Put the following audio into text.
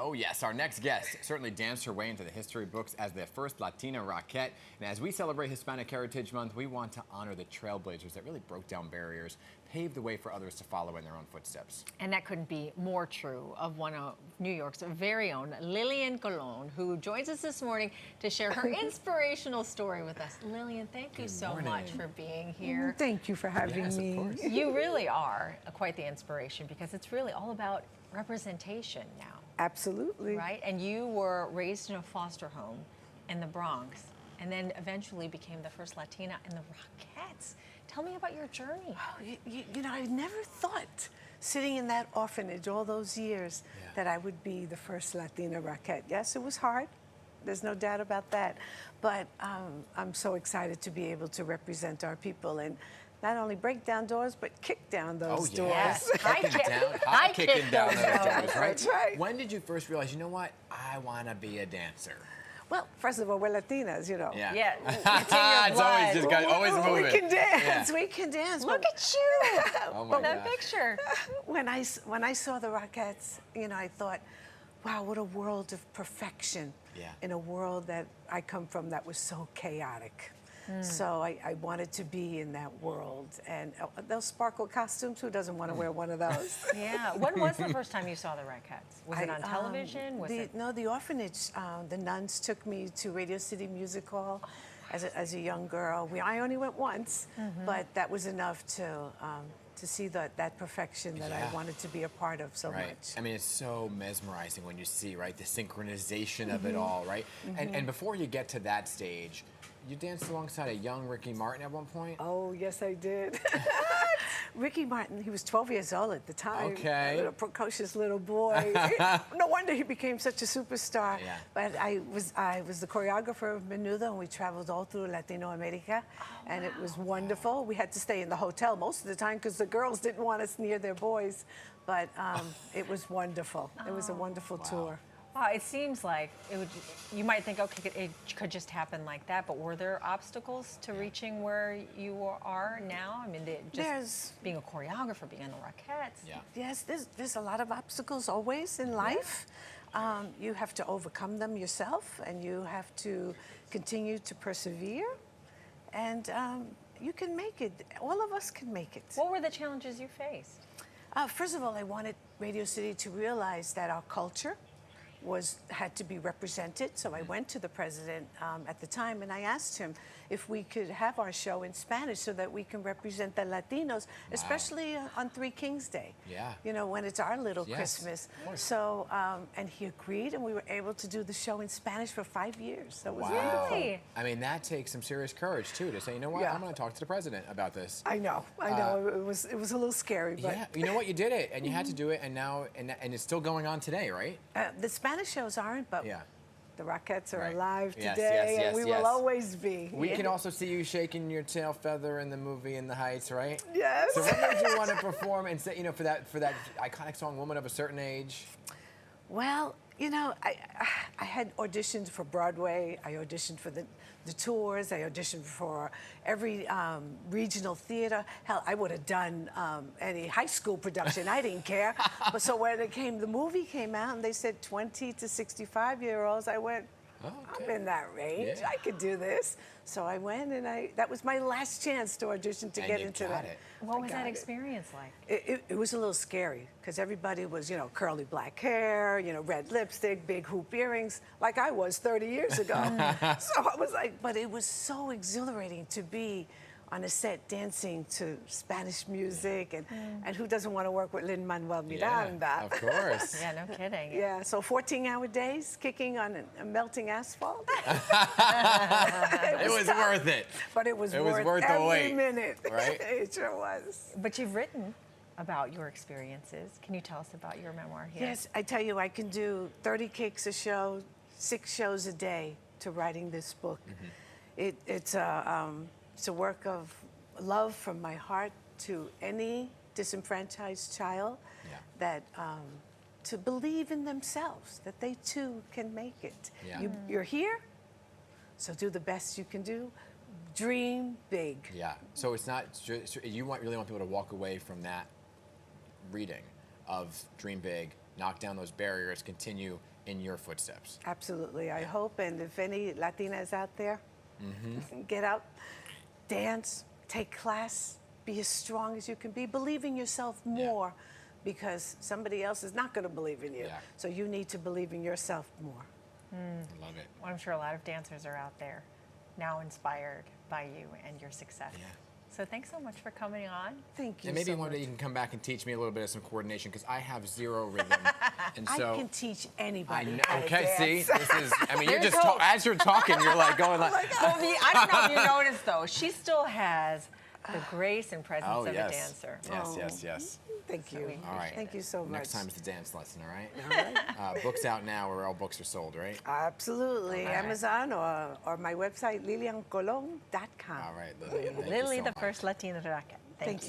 Oh yes, our next guest certainly danced her way into the history books as the first Latina Rockette. And as we celebrate Hispanic Heritage Month, we want to honor the trailblazers that really broke down barriers, paved the way for others to follow in their own footsteps. And that couldn't be more true of one of New York's very own, Lillian Colon, who joins us this morning to share her inspirational story with us. Lillian, thank you so much for being here. Thank you for having me. Of course. You really are quite the inspiration because it's really all about representation now. Absolutely. Right? And you were raised in a foster home in the Bronx and then eventually became the first Latina in the Rockettes. Tell me about your journey. Oh, you know, I never thought, sitting in that orphanage all those years, that I would be the first Latina Rockette. Yes, it was hard. There's no doubt about that. But I'm so excited to be able to represent our people and not only break down doors, but kick down those doors. Yes. Kicking down those doors, right? That's right. When did you first realize, you know what, I want to be a dancer? Well, first of all, we're Latinas, you know. Yeah. It's always just got always moving. We can dance. We can dance. Look at you. Oh my That gosh. picture. When I saw the Rockettes, you know, I thought, wow, what a world of perfection in a world that I come from that was so chaotic. So I wanted to be in that world. And those sparkle costumes, who doesn't want to wear one of those? Yeah. When was the first time you saw the Rockettes? Was it on television? No, the orphanage. The nuns took me to Radio City Music Hall as a young girl. I only went once, but that was enough to see that perfection that I wanted to be a part of so much. I mean, it's so mesmerizing when you see, right, the synchronization of it all, right? And before you get to that stage, you danced alongside a young Ricky Martin at one point? Oh, yes, I did. Ricky Martin, he was 12 years old at the time. Okay. A little precocious little boy. No wonder he became such a superstar. Yeah. But I was the choreographer of Menudo, and we traveled all through Latino America, and it was wonderful. We had to stay in the hotel most of the time because the girls didn't want us near their boys. But it was wonderful. It was a wonderful tour. Wow, it seems like you might think, okay, it could just happen like that, but were there obstacles to reaching where you are now? I mean, just being a choreographer, being on the Rockettes. Yeah. Yes, there's a lot of obstacles always in life. You have to overcome them yourself, and you have to continue to persevere, and you can make it. All of us can make it. What were the challenges you faced? First of all, I wanted Radio City to realize that our culture had to be represented. So I went to the president at the time and I asked him if we could have our show in Spanish so that we can represent the Latinos, especially on Three Kings Day. Yeah. You know, when it's our little Christmas. So, and he agreed, and we were able to do the show in Spanish for 5 years. That was wonderful. Really? I mean, that takes some serious courage too, to say, you know what, I'm going to talk to the president about this. I know. It was a little scary, but yeah, you know what, you did it, and you had to do it, and now, and it's still going on today, right? the Spanish shows aren't, but the Rockettes are alive Yes, today, yes, and we yes. will always be. We can also see you shaking your tail feather in the movie In the Heights, right? Yes. So when did you want to perform and say, you know, for that iconic song, Woman of a Certain Age? Well, you know, I had auditioned for Broadway. I auditioned for the tours. I auditioned for every regional theater. Hell, I would have done any high school production. I didn't care. But so when the movie came out, and they said 20 to 65-year-olds, I went, I'm in that range. Yeah. I could do this. So I went, and that was my last chance to audition to get into that. What was that experience like? It was a little scary because everybody was, you know, curly black hair, you know, red lipstick, big hoop earrings, like I was 30 years ago. So I was like, but it was so exhilarating to be on a set dancing to Spanish music, and who doesn't want to work with Lin-Manuel Miranda? Yeah, of course. Yeah, no kidding. Yeah, so 14-hour days kicking on a melting asphalt. It was worth it. But it was worth the every wait, minute. right? It sure was. But you've written about your experiences. Can you tell us about your memoir here? Yes, I tell you, I can do 30 kicks a show, 6 shows a day to writing this book. It's a work of love from my heart to any disenfranchised child that to believe in themselves, that they too can make it. Yeah. You're here, so do the best you can do. Dream big. Yeah. So it's not, you really want people to walk away from that reading of dream big, knock down those barriers, continue in your footsteps. Absolutely. I hope, and if any Latinas out there, get out, dance, take class, be as strong as you can be, believe in yourself more, because somebody else is not going to believe in you. Yeah. So you need to believe in yourself more. I love it. Well, I'm sure a lot of dancers are out there now inspired by you and your success. Yeah. So thanks so much for coming on. Thank you. And maybe so one day much. you can come back and teach me a little bit of some coordination, because I have zero rhythm. And so I can teach I anybody. know. how to Okay, see, dance. this is. I mean, you're There's just hope. as you're talking, you're like going like. Well, I don't know if you noticed though, she still has the grace and presence Oh of yes. a dancer. Yes, yes, yes. Thank you. we All right. Thank you so much. Next time it's the dance lesson, all right? All right. Books out now where all books are sold, right? Absolutely. All right. Amazon or my website, lilliancolon.com. All right, Lily. Thank you Lily, so the much. first Latina Rockette. Thank you.